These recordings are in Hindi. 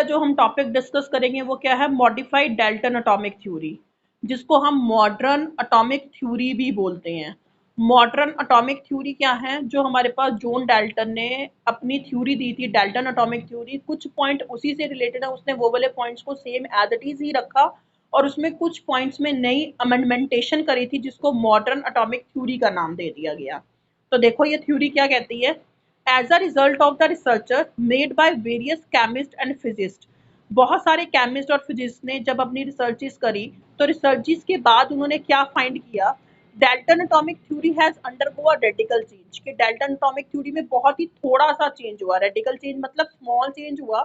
जो हम टॉपिक डिस्कस करेंगे वो क्या है, मॉडिफाइड डाल्टन एटॉमिक थ्योरी, जिसको हम मॉडर्न एटॉमिक थ्योरी भी बोलते हैं। मॉडर्न एटॉमिक थ्योरी क्या है, जो हमारे पास जॉन डाल्टन ने अपनी थ्योरी दी थी, डाल्टन एटॉमिक थ्योरी, कुछ पॉइंट उसी से रिलेटेड है, उसने वो वाले पॉइंट्स को सेम एज इट इज ही रखा और उसमें कुछ पॉइंट्स में नई अमेंडमेंटेशन करी थी, जिसको मॉडर्न एटॉमिक थ्योरी का नाम दे दिया गया। तो देखो ये थ्योरी क्या कहती है, as a result of the researcher made by various chemists and physicists। बहुत सारे केमिस्ट और फिजिस्ट ने जब अपनी रिसर्चेस करी, तो रिसर्चेस के बाद उन्होंने क्या फाइंड किया, Dalton atomic theory has undergo a radical change, कि डाल्टन एटॉमिक थ्योरी में बहुत ही थोड़ा सा चेंज हुआ, रेडिकल चेंज मतलब स्मॉल चेंज हुआ,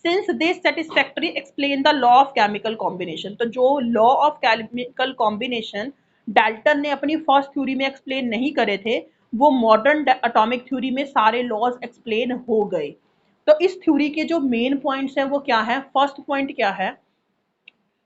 since they satisfactory explain the law of chemical combination. तो जो law of chemical combination Dalton ने अपनी फर्स्ट थ्योरी में एक्सप्लेन नहीं करे थे, वो मॉडर्न एटॉमिक थ्योरी में सारे लॉज एक्सप्लेन हो गए। तो इस थ्योरी के जो मेन पॉइंट्स हैं वो क्या है, फर्स्ट पॉइंट क्या है,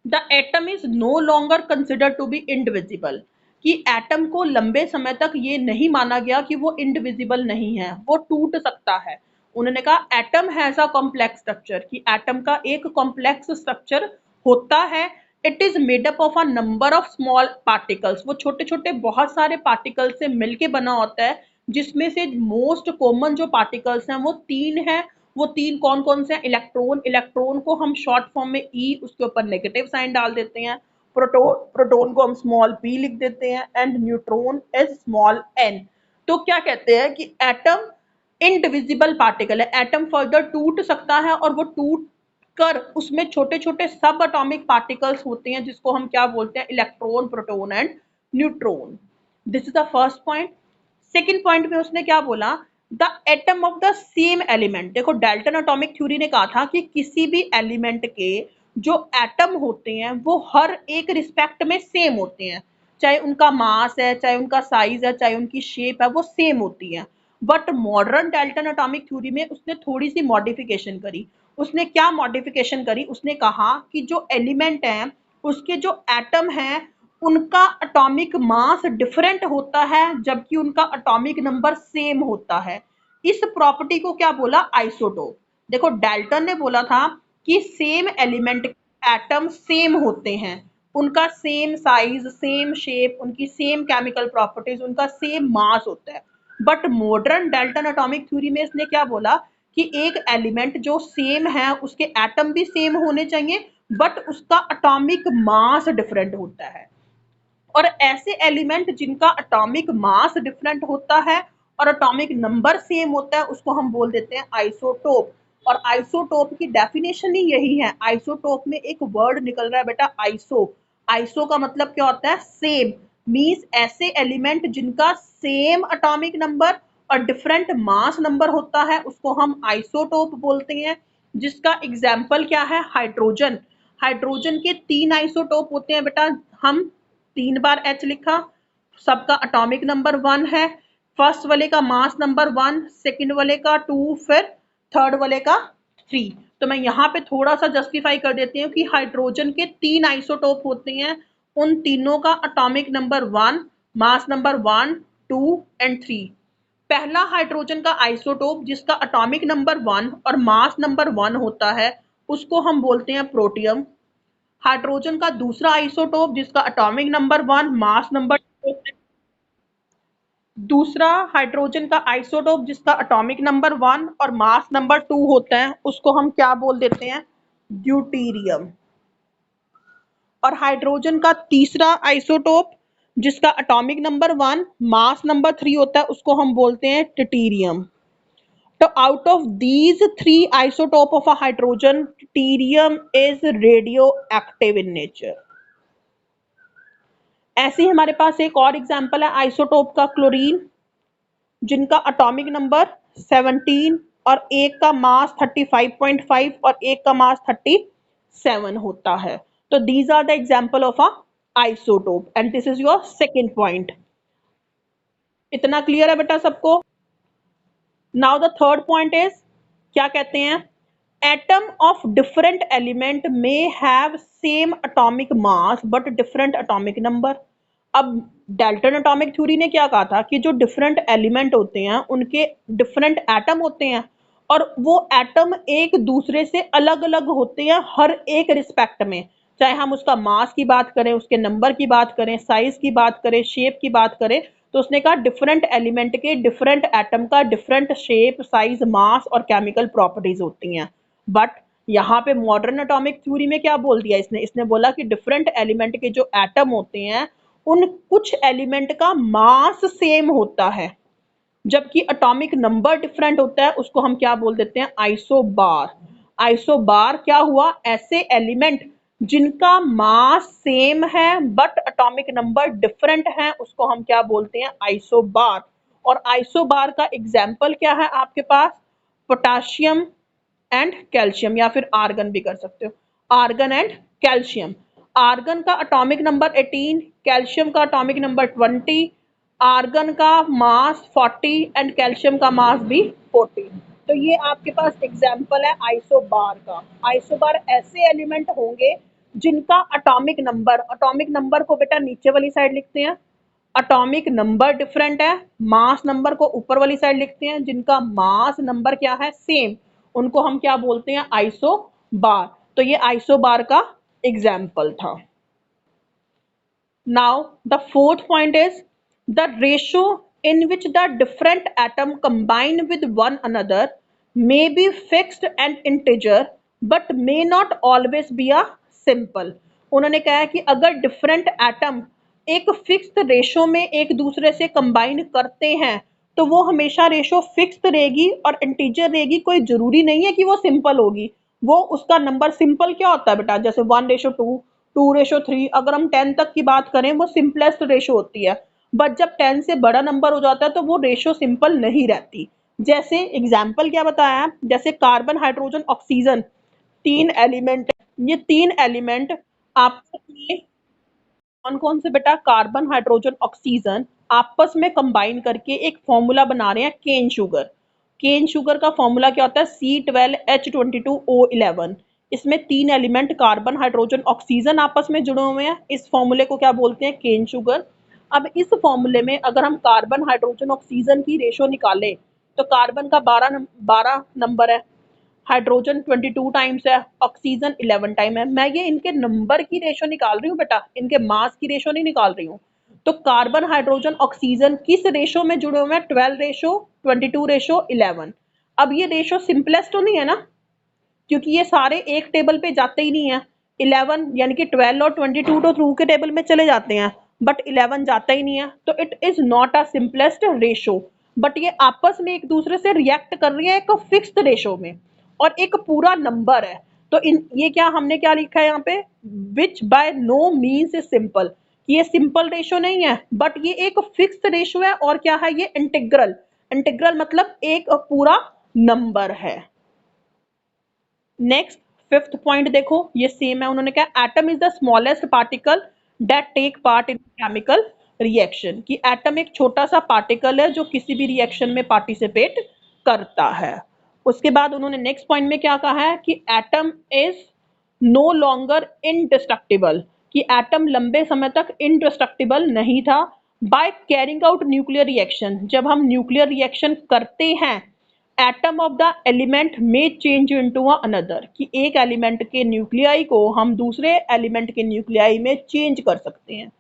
the atom is no longer consider to be indivisible, कि एटम को लंबे समय तक ये नहीं माना गया कि वो इंडिविजिबल नहीं है, वो टूट सकता है। उन्होंने कहा atom has a complex structure, कि एटम का एक कॉम्प्लेक्स स्ट्रक्चर होता है। It is made up of a number of small particles, वो छोटे छोटे बहुत सारे पार्टिकल्स से मिलके बना होता है, जिसमें से मोस्ट कॉमन जो पार्टिकल्स हैं वो तीन हैं। वो तीन कौन कौन से हैं, इलेक्ट्रॉन, इलेक्ट्रॉन को हम शॉर्ट फॉर्म में ई, उसके ऊपर नेगेटिव साइन डाल देते हैं, प्रोटॉन, प्रोटॉन को हम स्मॉल पी लिख देते हैं, and neutron as small n. तो क्या कहते हैं कि एटम इनडिविजिबल पार्टिकल है, एटम फर्दर टूट सकता है और वो टूट कर उसमें छोटे छोटे सब एटॉमिक पार्टिकल्स होते हैं, जिसको हम क्या बोलते हैं, electron, proton and neutron. This is the first point. Second point में उसने क्या बोला, the atom of the same element. देखो डाल्टन एटॉमिक थ्योरी ने कहा था कि किसी भी एलिमेंट के जो एटम होते हैं वो हर एक रिस्पेक्ट में सेम होते हैं, चाहे उनका मास है, चाहे उनका साइज है, चाहे उनकी शेप है, वो सेम होती है। But modern Dalton atomic theory में उसने थोड़ी सी मॉडिफिकेशन करी। उसने क्या मॉडिफिकेशन करी, उसने कहा कि जो एलिमेंट है उसके जो एटम है उनका एटॉमिक मास डिफरेंट होता है, जबकि उनका एटॉमिक नंबर सेम होता है। इस प्रॉपर्टी को क्या बोला, आइसोटोप। देखो डाल्टन ने बोला था कि सेम एलिमेंट एटम सेम होते हैं, उनका सेम साइज, सेम शेप, उनकी सेम केमिकल प्रॉपर्टीज, उनका सेम मास होता है। But modern Dalton atomic theory में इसने क्या बोला कि एक एलिमेंट जो सेम है उसके एटम भी सेम होने चाहिए, बट उसका एटॉमिक मास डिफरेंट होता है। और ऐसे एलिमेंट जिनका एटॉमिक मास डिफरेंट होता है और एटॉमिक नंबर सेम होता है, उसको हम बोल देते हैं आइसोटोप। और आइसोटोप की डेफिनेशन ही यही है। आइसोटोप में एक वर्ड निकल रहा है बेटा, आइसो। आइसो का मतलब क्या होता है, सेम। मीन्स ऐसे एलिमेंट जिनका सेम एटॉमिक नंबर और डिफरेंट मास नंबर होता है, उसको हम आइसोटोप बोलते हैं। जिसका एग्जाम्पल क्या है, हाइड्रोजन। हाइड्रोजन के तीन आइसोटोप होते हैं बेटा, हम 3 बार H लिखा, सबका एटॉमिक नंबर 1 है, फर्स्ट वाले का मास नंबर 1, सेकंड वाले का 2, फिर थर्ड वाले का 3। तो मैं यहाँ पे थोड़ा सा जस्टिफाई कर देती हूँ कि हाइड्रोजन के 3 आइसोटोप होते हैं, उन तीनों का atomic number 1, mass number 1, 2 and 3। पहला हाइड्रोजन का आइसोटोप जिसका एटॉमिक नंबर 1 और मास नंबर 1 होता है, उसको हम बोलते हैं प्रोटियम। हाइड्रोजन का दूसरा आइसोटोप जिसका एटॉमिक नंबर 1, मास नंबर 2, दूसरा हाइड्रोजन का आइसोटोप जिसका एटॉमिक नंबर 1 और मास नंबर 2 होता है, उसको हम क्या बोल देते हैं, ड्यूटीरियम। और हाइड्रोजन का तीसरा आइसोटोप जिसका एटॉमिक नंबर 1, मास नंबर 3 होता है, उसको हम बोलते हैं ट्यूटेरियम। तो out of these 3 isotope of a hydrogen, deuterium is radioactive in nature. ऐसे ही हमारे पास एक और एग्जाम्पल है आइसोटोप का, क्लोरीन, जिनका एटॉमिक नंबर 17 और एक का मास 35.5 और एक का मास 37 होता है। तो these are the example of a isotope and this is your second point. इतना क्लियर है बेटा सबको? Now the third point is, क्या कहते हैं, atom of different element may have same atomic mass but different atomic number. अब डाल्टन एटॉमिक थ्योरी ने क्या कहा था कि जो डिफरेंट एलिमेंट होते हैं उनके डिफरेंट एटम होते हैं और वो एटम एक दूसरे से अलग अलग होते हैं हर एक रिस्पेक्ट में, चाहे हम उसका मास की बात करें, उसके नंबर की बात करें, साइज की बात करें, शेप की बात करें। तो उसने कहा डिफरेंट एलिमेंट के डिफरेंट एटम का डिफरेंट शेप, साइज, मास और केमिकल प्रॉपर्टीज होती हैं। बट यहाँ पे मॉडर्न एटॉमिक थ्योरी में क्या बोल दिया इसने, इसने बोला कि डिफरेंट एलिमेंट के जो एटम होते हैं उन कुछ एलिमेंट का मास सेम होता है, जबकि एटॉमिक नंबर डिफरेंट होता है, उसको हम क्या बोल देते हैं, आइसोबार। आइसोबार क्या हुआ, ऐसे एलिमेंट जिनका मास सेम है बट एटॉमिक नंबर डिफरेंट है, उसको हम क्या बोलते हैं, आइसोबार। और आइसोबार का एग्जाम्पल क्या है आपके पास, पोटाशियम एंड कैल्शियम, या फिर आर्गन भी कर सकते हो, आर्गन एंड कैल्शियम। आर्गन का एटॉमिक नंबर 18, कैल्शियम का एटॉमिक नंबर 20, आर्गन का मास 40 एंड कैल्शियम का मास भी 40। तो ये आपके पास एग्जाम्पल है आइसोबार का। आइसोबार ऐसे एलिमेंट होंगे जिनका एटॉमिक नंबर को बेटा नीचे वाली साइड लिखते हैं, एटॉमिक नंबर डिफरेंट है, मास नंबर को ऊपर वाली साइड लिखते हैं, जिनका मास नंबर क्या है, सेम, उनको हम क्या बोलते हैं, आइसोबार। तो ये आइसोबार का एग्जाम्पल था। Now, the fourth point is the ratio in which the different atom combine with one another may be fixed and integer but may not always be a simple। उन्होंने कहा है कि अगर डिफरेंट एटम एक फिक्स्ड रेशो में एक दूसरे से कंबाइन करते हैं तो वो हमेशा रेशो फिक्स्ड रहेगी और इंटीजर रहेगी, कोई जरूरी नहीं है कि वो सिंपल होगी। वो उसका नंबर सिंपल क्या होता है बेटा, जैसे 1:2, 2:3, अगर हम 10 तक की बात करें वो सिंपलेस्ट रेशो होती है। बट जब 10 से बड़ा नंबर हो जाता है तो वो रेशो सिंपल नहीं रहती। जैसे एग्जाम्पल क्या बताया है, जैसे कार्बन, हाइड्रोजन, ऑक्सीजन, तीन एलिमेंट, ये तीन एलिमेंट आपस में कौन कौन से बेटा, कार्बन, हाइड्रोजन, ऑक्सीजन आपस में कंबाइन करके एक फॉर्मूला बना रहे हैं, केन शुगर। केन शुगर का फॉर्मूला क्या होता है, C12H22O11। इसमें तीन एलिमेंट कार्बन, हाइड्रोजन, ऑक्सीजन आपस में जुड़े हुए हैं, इस फॉर्मूले को क्या बोलते हैं, केन शुगर। अब इस फॉर्मूले में अगर हम कार्बन, हाइड्रोजन, ऑक्सीजन की रेशो निकालें तो कार्बन का 12 नंबर है, हाइड्रोजन 22 टाइम्स है, ऑक्सीजन 11 टाइम है। मैं ये इनके नंबर की रेशो निकाल रही हूँ बेटा, इनके मास की रेशो नहीं निकाल रही हूँ। तो कार्बन, हाइड्रोजन, ऑक्सीजन किस रेशो में जुड़े हुए हैं, 12:22:11। अब ये रेशो सिंपलेस्ट तो नहीं है ना, क्योंकि ये सारे एक टेबल पे जाते ही नहीं है। 11 यानी कि 12 और 22 तो थ्रू के टेबल में चले जाते हैं, बट 11 जाता ही नहीं है, तो it is not a simplest ratio. But ये आपस में एक दूसरे से रिएक्ट कर रही है एक फिक्स्ड रेशो में, और एक पूरा नंबर है। तो इन ये क्या हमने क्या लिखा है यहाँ पे, which by no means is simple, ये सिंपल रेशो नहीं है बट ये एक फिक्स्ड रेशो है, और क्या है ये, इंटीग्रल। इंटीग्रल मतलब एक पूरा नंबर है। नेक्स्ट फिफ्थ पॉइंट देखो, ये सेम है, उन्होंने कहा atom is the smallest particle that take part in chemical reaction, कि एटम एक छोटा सा पार्टिकल है जो किसी भी रिएक्शन में पार्टिसिपेट करता है। उसके बाद उन्होंने नेक्स्ट पॉइंट में क्या कहा है कि atom is no longer indestructible, कि एटम लंबे समय तक इनडिस्ट्रक्टिबल नहीं था। By carrying out nuclear reaction, जब हम न्यूक्लियर रिएक्शन करते हैं, एटम ऑफ द एलिमेंट में चेंज इनटू अनदर, कि एक एलिमेंट के न्यूक्लियाई को हम दूसरे एलिमेंट के न्यूक्लियाई में चेंज कर सकते हैं,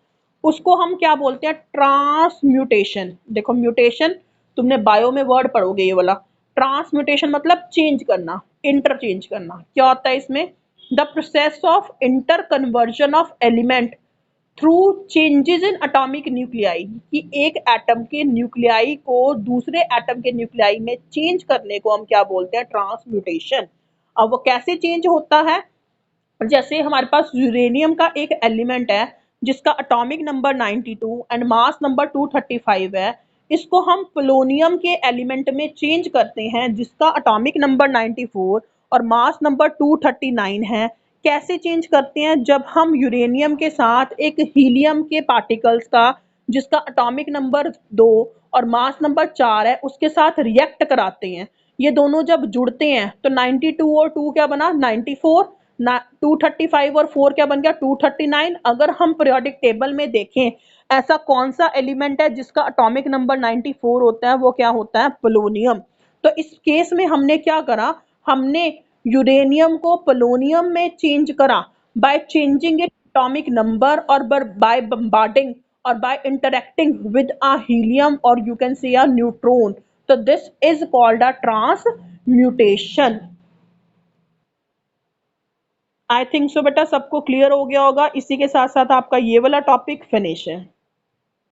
उसको हम क्या बोलते हैं, ट्रांसम्यूटेशन। देखो म्यूटेशन तुमने बायो में वर्ड पढ़ोगे ये वाला, ट्रांसम्यूटेशन मतलब चेंज करना, इंटरचेंज करना। क्या होता है इसमें, the process of inter conversion of element through changes in atomic nuclei, कि एक एटम के न्यूक्लियाई को दूसरे एटम के न्यूक्लियाई में चेंज करने को हम क्या बोलते हैं, ट्रांसम्यूटेशन। अब वो कैसे चेंज होता है, जैसे हमारे पास यूरेनियम का एक एलिमेंट है जिसका atomic number 92 and mass number 235 है, इसको हम पोलोनियम के एलिमेंट में चेंज करते हैं जिसका एटॉमिक नंबर 94 और मास नंबर 239 है। कैसे चेंज करते हैं, जब हम यूरेनियम के साथ एक हीलियम के पार्टिकल्स का जिसका एटॉमिक नंबर 2 और मास नंबर 4 है उसके साथ रिएक्ट कराते हैं, ये दोनों जब जुड़ते हैं तो 92 और 2 क्या बना, 94, 235 और 4 क्या बन गया, 239। अगर हम पीरियोडिक टेबल में देखें ऐसा कौन सा एलिमेंट है जिसका एटॉमिक नंबर 94 होता है, वो क्या होता है, पोलोनियम। तो इस केस में हमने क्या करा, हमने यूरेनियम को पोलोनियम में चेंज करा by changing it atomic number और बाय बम्बार्डिंग और by interacting with a helium or you can say a neutron. So this is called a transmutation. I think so बेटा सबको क्लियर हो गया होगा। इसी के साथ साथ आपका ये वाला टॉपिक फिनिश है।